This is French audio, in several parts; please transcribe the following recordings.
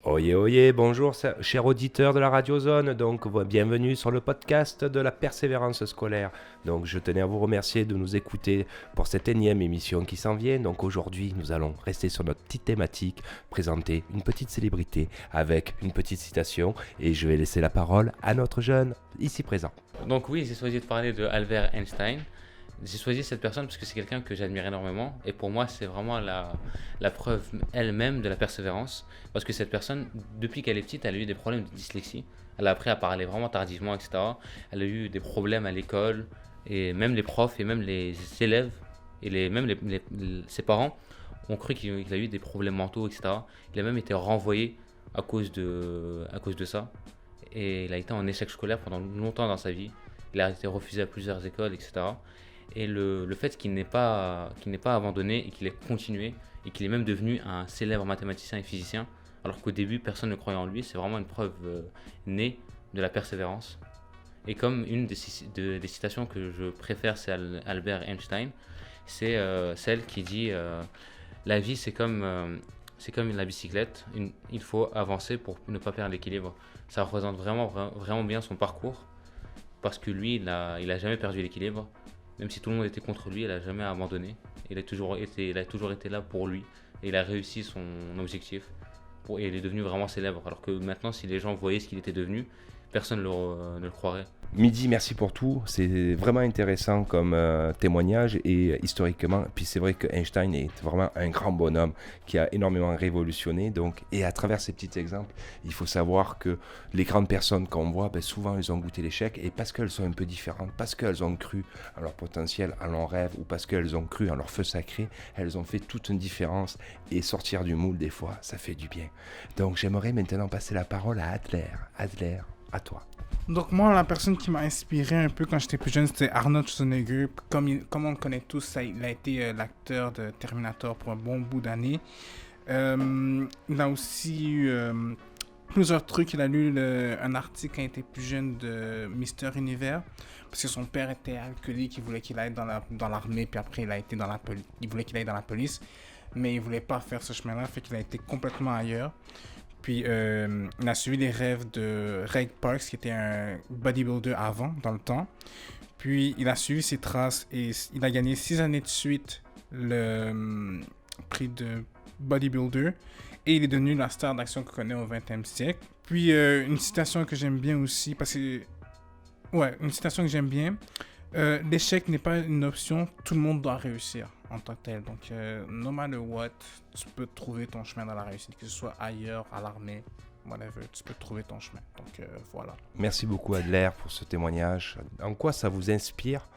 Oyez, oyez, bonjour, chers auditeurs de la Radiozone. Donc, bienvenue sur le podcast de la persévérance scolaire. Donc, je tenais à vous remercier de nous écouter pour cette énième émission qui s'en vient. Donc, aujourd'hui, nous allons rester sur notre petite thématique, présenter une petite célébrité avec une petite citation. Et je vais laisser la parole à notre jeune ici présent. Donc oui, j'ai choisi de parler de Albert Einstein. J'ai choisi cette personne parce que c'est quelqu'un que j'admire énormément et pour moi c'est vraiment la preuve elle-même de la persévérance parce que cette personne, depuis qu'elle est petite, elle a eu des problèmes de dyslexie. Elle a appris à parler vraiment tardivement, etc. Elle a eu des problèmes à l'école et même les profs et même les élèves et ses parents ont cru qu'il a eu des problèmes mentaux, etc. Il a même été renvoyé à cause de ça et il a été en échec scolaire pendant longtemps dans sa vie. Il a été refusé à plusieurs écoles, etc. Et le fait qu'il n'ait pas abandonné et qu'il ait continué et qu'il est même devenu un célèbre mathématicien et physicien, alors qu'au début personne ne croyait en lui, c'est vraiment une preuve née de la persévérance. Et comme une des citations que je préfère, c'est Albert Einstein, c'est celle qui dit la vie c'est comme la bicyclette, il faut avancer pour ne pas perdre l'équilibre. Ça représente vraiment bien son parcours parce que lui, il a jamais perdu l'équilibre. Même si tout le monde était contre lui, il n'a jamais abandonné. Il a toujours été là pour lui. Et il a réussi son objectif. Et il est devenu vraiment célèbre. Alors que maintenant, si les gens voyaient ce qu'il était devenu, personne ne le croirait. Midi, merci pour tout. C'est vraiment intéressant comme témoignage et historiquement. Puis c'est vrai que Einstein est vraiment un grand bonhomme qui a énormément révolutionné. Donc, et à travers ces petits exemples, il faut savoir que les grandes personnes qu'on voit, souvent elles ont goûté l'échec et parce qu'elles sont un peu différentes, parce qu'elles ont cru en leur potentiel, en leur rêve ou parce qu'elles ont cru en leur feu sacré, elles ont fait toute une différence et sortir du moule des fois, ça fait du bien. Donc j'aimerais maintenant passer la parole à Adler. Adler, à toi. Donc moi, la personne qui m'a inspiré un peu quand j'étais plus jeune, c'était Arnold Schwarzenegger. Comme on le connaît tous, il a été l'acteur de Terminator pour un bon bout d'années. Il a aussi eu plusieurs trucs. Il a lu un article quand il était plus jeune de Mister Univers. Parce que son père était alcoolique, il voulait qu'il aille dans l'armée, puis après il voulait qu'il aille dans la police. Mais il voulait pas faire ce chemin-là, fait qu'il a été complètement ailleurs. Puis, il a suivi les rêves de Ray Parks, qui était un bodybuilder avant, dans le temps. Puis, il a suivi ses traces et il a gagné 6 années de suite le prix de bodybuilder. Et il est devenu la star d'action qu'on connaît au 20e siècle. Puis, une citation que j'aime bien aussi, parce que... Ouais, une citation que j'aime bien. L'échec n'est pas une option, tout le monde doit réussir en tant que tel. Donc, no matter what, tu peux trouver ton chemin dans la réussite, que ce soit ailleurs, à l'armée, whatever, tu peux trouver ton chemin. Donc, voilà. Merci beaucoup Adler pour ce témoignage. En quoi ça vous inspire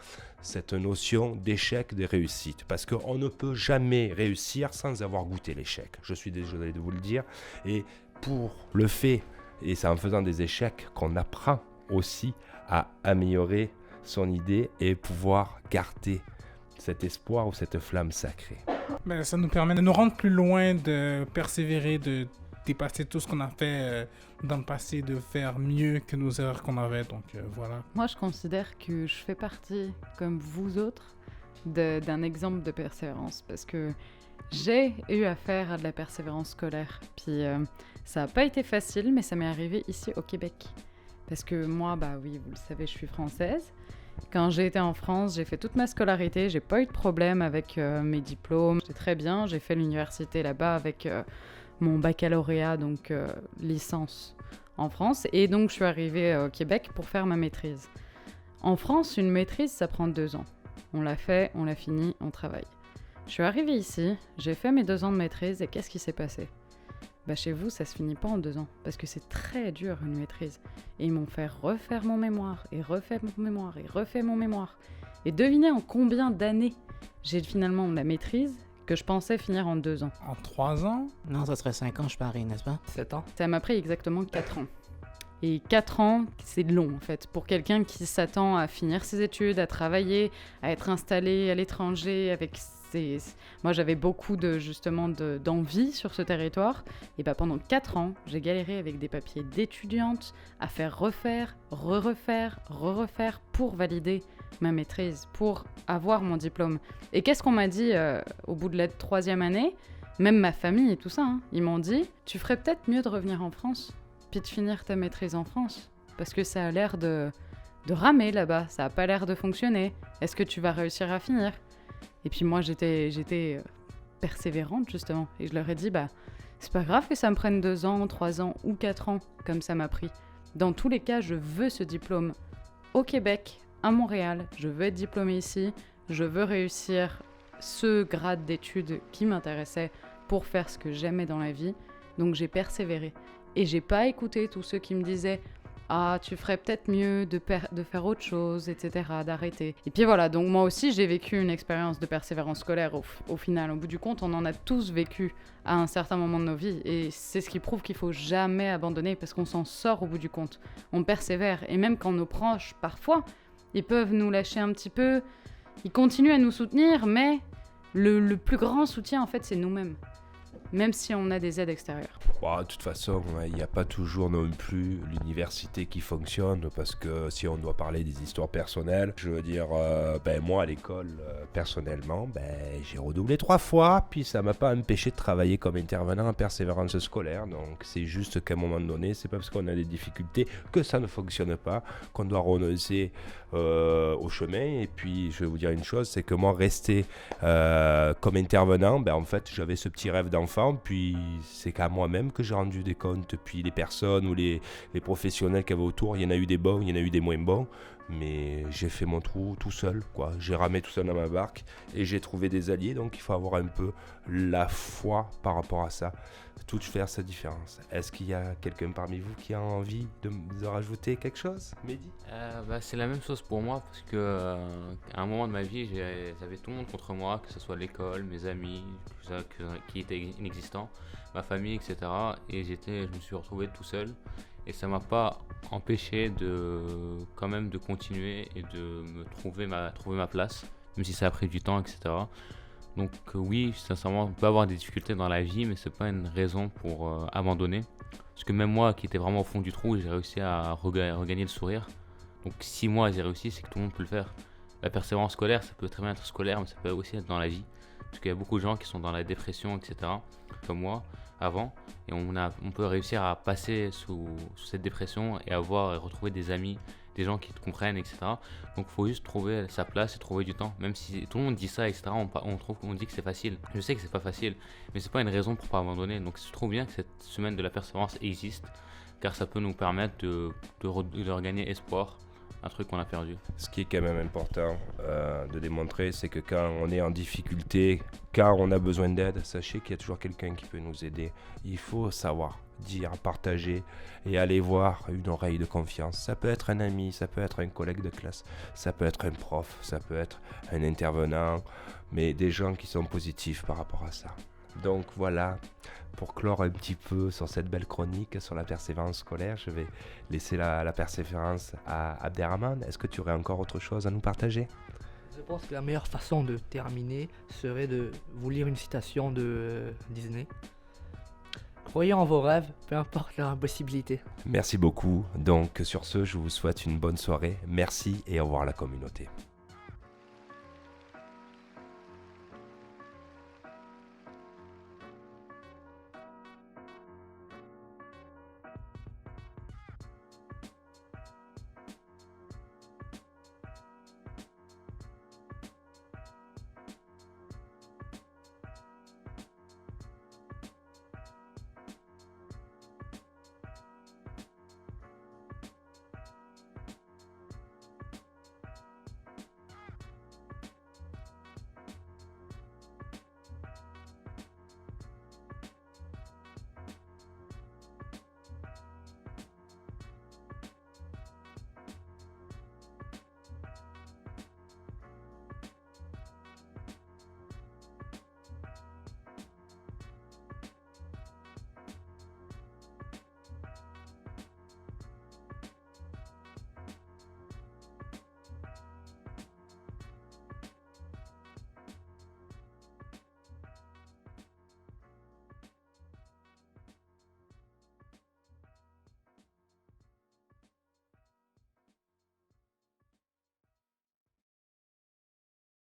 cette notion d'échec, de réussite? Parce qu'on ne peut jamais réussir sans avoir goûté l'échec. Je suis désolé de vous le dire. Et pour le fait, et c'est en faisant des échecs qu'on apprend aussi à améliorer son idée et pouvoir garder cet espoir ou cette flamme sacrée. Ben, ça nous permet de nous rendre plus loin, de persévérer, de dépasser tout ce qu'on a fait dans le passé, de faire mieux que nos erreurs qu'on avait. Donc voilà. Moi, je considère que je fais partie, comme vous autres, d'un exemple de persévérance parce que j'ai eu affaire à de la persévérance scolaire. Puis ça n'a pas été facile, mais ça m'est arrivé ici au Québec. Parce que moi, bah oui, vous le savez, je suis française. Quand j'ai été en France, j'ai fait toute ma scolarité, j'ai pas eu de problème avec mes diplômes. J'étais très bien, j'ai fait l'université là-bas avec mon baccalauréat, donc licence en France. Et donc je suis arrivée au Québec pour faire ma maîtrise. En France, une maîtrise, ça prend 2 ans. On l'a fait, on l'a fini, on travaille. Je suis arrivée ici, j'ai fait mes 2 ans de maîtrise et qu'est-ce qui s'est passé ? Bah chez vous, ça se finit pas en 2 ans, parce que c'est très dur une maîtrise. Et ils m'ont fait refaire mon mémoire, et refaire mon mémoire, et refaire mon mémoire. Et devinez en combien d'années j'ai finalement la maîtrise que je pensais finir en 2 ans. En 3 ans? Non, ça serait 5 ans, je parie, n'est-ce pas? 7 ans. Ça m'a pris exactement 4 ans. Et 4 ans, c'est long en fait, pour quelqu'un qui s'attend à finir ses études, à travailler, à être installé à l'étranger avec ses... Moi j'avais beaucoup d'envie sur ce territoire, et bah pendant 4 ans, j'ai galéré avec des papiers d'étudiante, à faire refaire, refaire pour valider ma maîtrise, pour avoir mon diplôme. Et qu'est-ce qu'on m'a dit au bout de la 3e année ? même ma famille et tout ça, hein, ils m'ont dit « Tu ferais peut-être mieux de revenir en France, puis de finir ta maîtrise en France, parce que ça a l'air de ramer là-bas, ça a pas l'air de fonctionner. Est-ce que tu vas réussir à finir ?» Et puis moi, j'étais persévérante, justement, et je leur ai dit « Bah, c'est pas grave que ça me prenne 2 ans, 3 ans ou 4 ans, comme ça m'a pris. Dans tous les cas, je veux ce diplôme au Québec, à Montréal, je veux être diplômée ici, je veux réussir ce grade d'études qui m'intéressait pour faire ce que j'aimais dans la vie. Donc j'ai persévéré. Et j'ai pas écouté tous ceux qui me disaient « Ah, tu ferais peut-être mieux de faire autre chose, etc., d'arrêter. » Et puis voilà, donc moi aussi j'ai vécu une expérience de persévérance scolaire au final. Au bout du compte, on en a tous vécu à un certain moment de nos vies. Et c'est ce qui prouve qu'il faut jamais abandonner parce qu'on s'en sort au bout du compte. On persévère. Et même quand nos proches, parfois, ils peuvent nous lâcher un petit peu, ils continuent à nous soutenir, mais le plus grand soutien, en fait, c'est nous-mêmes. Même si on a des aides extérieures. Bon, de toute façon, il n'y a pas toujours non plus l'université qui fonctionne, parce que si on doit parler des histoires personnelles, je veux dire, moi à l'école, personnellement, j'ai redoublé 3 fois, puis ça m'a pas empêché de travailler comme intervenant en persévérance scolaire. Donc c'est juste qu'à un moment donné, c'est pas parce qu'on a des difficultés que ça ne fonctionne pas, qu'on doit renoncer au chemin. Et puis je vais vous dire une chose, c'est que moi rester comme intervenant, en fait j'avais ce petit rêve d'enfant, puis c'est qu'à moi-même que j'ai rendu des comptes, puis les personnes ou les professionnels qu'il y avait autour, il y en a eu des bons, il y en a eu des moins bons, mais j'ai fait mon trou tout seul, quoi. J'ai ramé tout seul dans ma barque et j'ai trouvé des alliés, donc il faut avoir un peu la foi par rapport à ça, tout faire sa différence. Est-ce qu'il y a quelqu'un parmi vous qui a envie de rajouter quelque chose, Mehdi? C'est la même chose pour moi parce que à un moment de ma vie, j'avais tout le monde contre moi, que ce soit l'école, mes amis, tout ça, qui étaient inexistants, ma famille, etc. Et je me suis retrouvé tout seul. Et ça m'a pas empêché quand même de continuer et de me trouver ma place, même si ça a pris du temps, etc. Donc oui, sincèrement, on peut avoir des difficultés dans la vie, mais c'est pas une raison pour abandonner. Parce que même moi, qui étais vraiment au fond du trou, j'ai réussi à regagner le sourire. Donc 6 mois, j'ai réussi, c'est que tout le monde peut le faire. La persévérance scolaire, ça peut très bien être scolaire, mais ça peut aussi être dans la vie. Parce qu'il y a beaucoup de gens qui sont dans la dépression, etc., comme moi, avant. Et on peut réussir à passer sous cette dépression et retrouver des amis, des gens qui te comprennent, etc. Donc il faut juste trouver sa place et trouver du temps. Même si tout le monde dit ça, etc., on dit que c'est facile. Je sais que c'est pas facile, mais c'est pas une raison pour pas abandonner. Donc je trouve bien que cette semaine de la persévérance existe, car ça peut nous permettre de regagner espoir, un truc qu'on a perdu. Ce qui est quand même important de démontrer, c'est que quand on est en difficulté, quand on a besoin d'aide, sachez qu'il y a toujours quelqu'un qui peut nous aider. Il faut savoir dire, partager et aller voir une oreille de confiance. Ça peut être un ami, ça peut être un collègue de classe, ça peut être un prof, ça peut être un intervenant, mais des gens qui sont positifs par rapport à ça. Donc voilà, pour clore un petit peu sur cette belle chronique sur la persévérance scolaire, je vais laisser la persévérance à Abderrahmane. Est-ce que tu aurais encore autre chose à nous partager? Je pense que la meilleure façon de terminer serait de vous lire une citation de Disney. Croyez en vos rêves, peu importe leur impossibilité. Merci beaucoup. Donc sur ce, je vous souhaite une bonne soirée. Merci et au revoir la communauté.